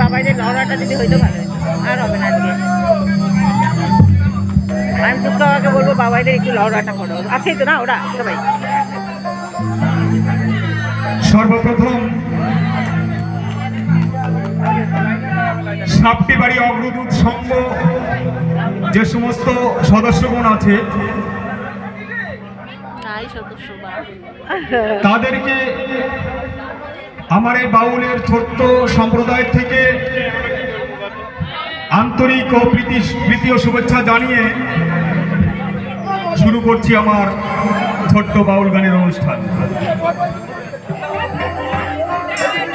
বাবাইদের লড়াটা যদি হইতো ভালো, আর হবে না আজকে। আমি দুঃখকে বলবো বাবাইদের একটু লড়াটা করো, আছেই তো না ওরা সবাই। সর্বপ্রথম সাপটি বাড়ি অগ্রদূত সংঘ যে সমস্ত সদস্যগণ আছে তাদেরকে আমার এই বাউলের ছোট্ট সম্প্রদায় থেকে আন্তরিক ও প্রীতি ও শুভেচ্ছা জানিয়ে শুরু করছি আমার ছোট্ট বাউল গানের অনুষ্ঠান।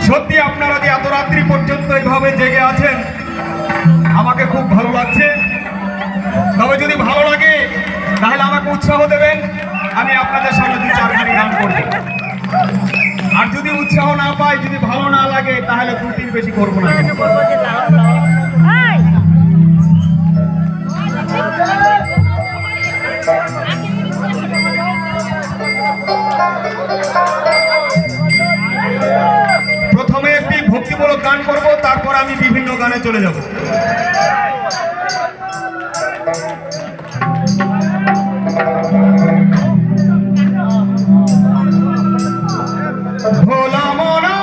সত্যি আপনারা যে এত রাত্রি পর্যন্ত এইভাবে জেগে আছেন আমাকে খুব ভালো লাগছে। তবে যদি ভালো লাগে তাহলে আমাকে উৎসাহ দেবেন, আমি আপনাদের সামনে 2-4 গান করব। আর যদি উৎসাহ না পাই, যদি ভালো না লাগে তাহলে 2-3 বেশি করবো না। প্রথমে একটি ভক্তিমূলক গান করব, তারপর আমি বিভিন্ন গানে চলে যাব। ভোলা মনা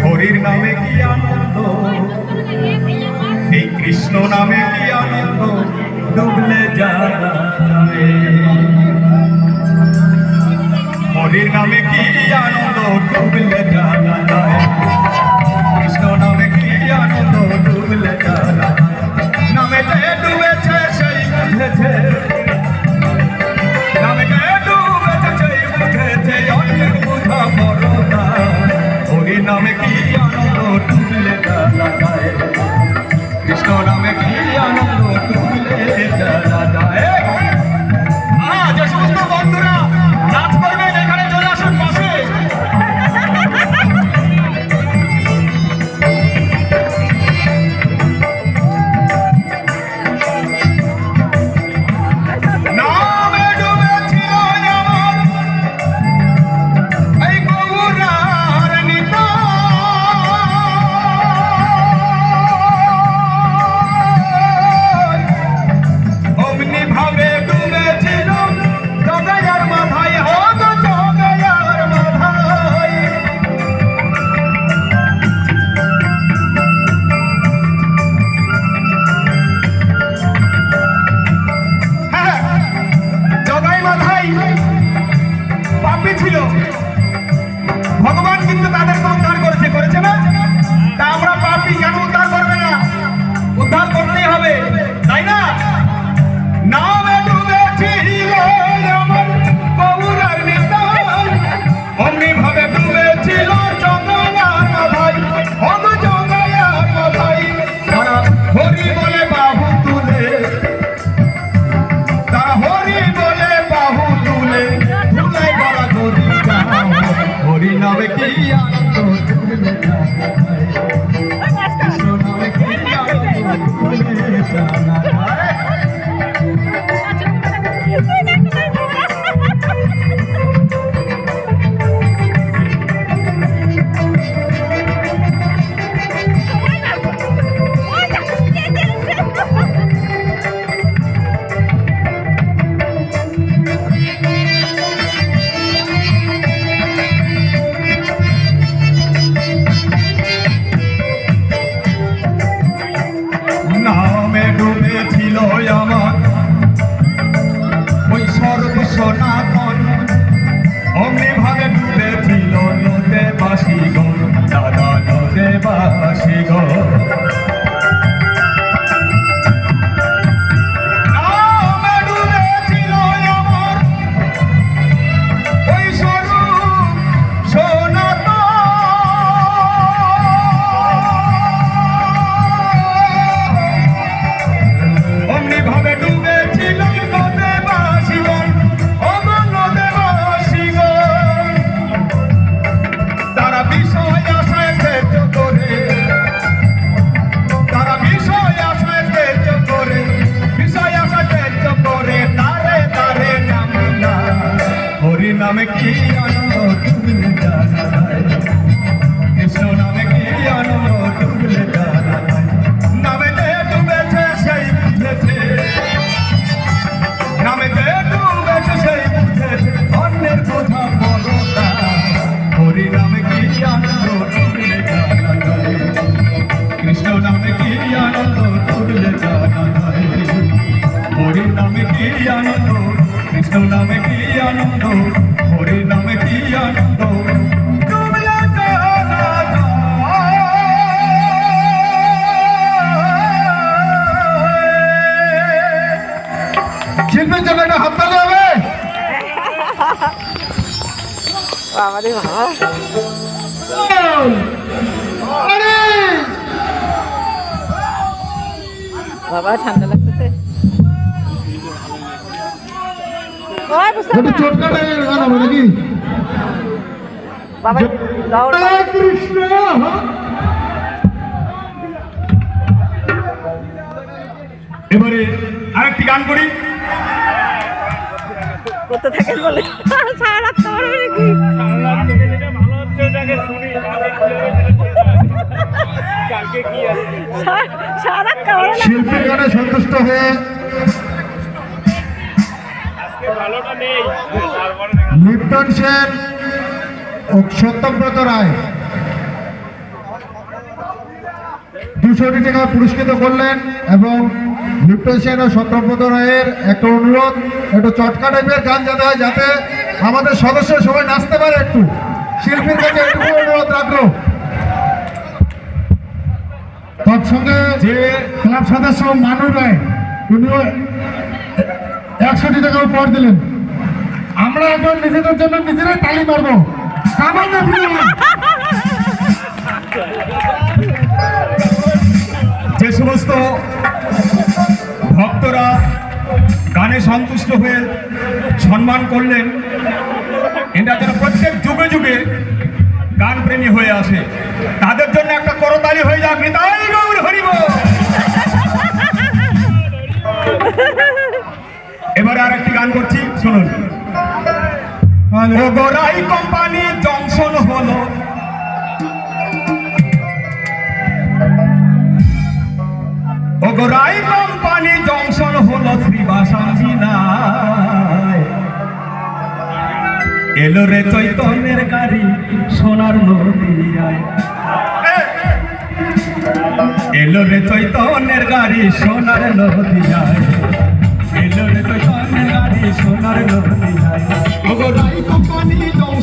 হরির নামে কি আনন্দ, এই কৃষ্ণ নামে কি আনন্দ, ডুবলে যারা হরির নামে কি আনন্দ, ডুবলে যারা কৃষ্ণ নামে কি আনন্দ, ডুবলে যারা নামে যে ডুবেছে সেই বুঝেছে, নামে যে ডুবেছে সেই বুঝেছে, অনেক বুঝা বড় না। হরি নামে কি আনন্দ, ডুবলে যারা যায়, কৃষ্ণ নামে কি আনন্দ, ডুবলে যারা যায়। যে সমস্ত বন্ধুরা নাচ করবেন এখানে চলে আসুন পাশে। ভগবান কিন্তু তাদেরকে উদ্ধার করেছে না? তা আমরা পাপী কেন উদ্ধার করবে না? উদ্ধার করতেই হবে, তাই না? নামে ডুবেছিল আমার গৌরার নিতাই, অমনি ভাবে ডুবেছিল জঙ্গলার মাথায়, অগ জঙ্গলার মাথায়। তারা হরি বলে বাহু তুলে, তারা হরি বলে বাহু তুলে, ধুলাই বড় গরি হরি নামে কি আনন্দ, ডুবলে যারা কৃষ্ণ নামে কি আনন্দ, ডুবলে যারা। আমাদের বাবা বাবা ঠান্ডা লাগতেছে ওই বুঝতে না চটকাটা গান হবে নাকি বাবা দাও কৃষ্ণ এবারে আরেকটি গান করি করতে থাকেন বলে সারা রাত পারবে নাকি সারা রাত কামড় শিল্পীর গানে সন্তুষ্ট হয়ে লিপ্টন সেন ও সত্যব্রত রায় 200 টাকা পুরস্কৃত করলেন এবং লিপ্টন সেন ও সত্যব্রত রায়ের একটা অনুরোধ একটু চটকা টাইপের গান যাতে হয় যাতে আমাদের সদস্য সবাই নাচতে পারে একটু শিল্পীর কাছে একটু অনুরোধ রাখলো তৎসঙ্গে যে ক্লাব সদস্য মানু রায় উনিও 100 টাকা উপহার দিলেন আমরা এখন নিজেদের জন্য নিজেরাই তালি মারবো যে সমস্ত ভক্তরা গানে সন্তুষ্ট হয়ে সম্মান করলেন এটা যেন প্রত্যেক যুগে যুগে গান প্রেমী হয়ে আসে তাদের জন্য একটা করতালি হয়ে যাক নিতাই গৌর হরিব এবারে আর একটি গান করছি শুনুন গোরাই কোম্পানি জংশন হলো গোরাই কোম্পানি জংশন হলো শ্রীবাসাজি নাই এলো রে চৈতন্যের গাড়ি সোনার নদিয়ায় এলো রে চৈতন্যের গাড়ি সোনার নদিয়ায় এলো রে চৈতন্যের গাড়ি সোনার নদিয়ায় গোরাই কোম্পানি জংশন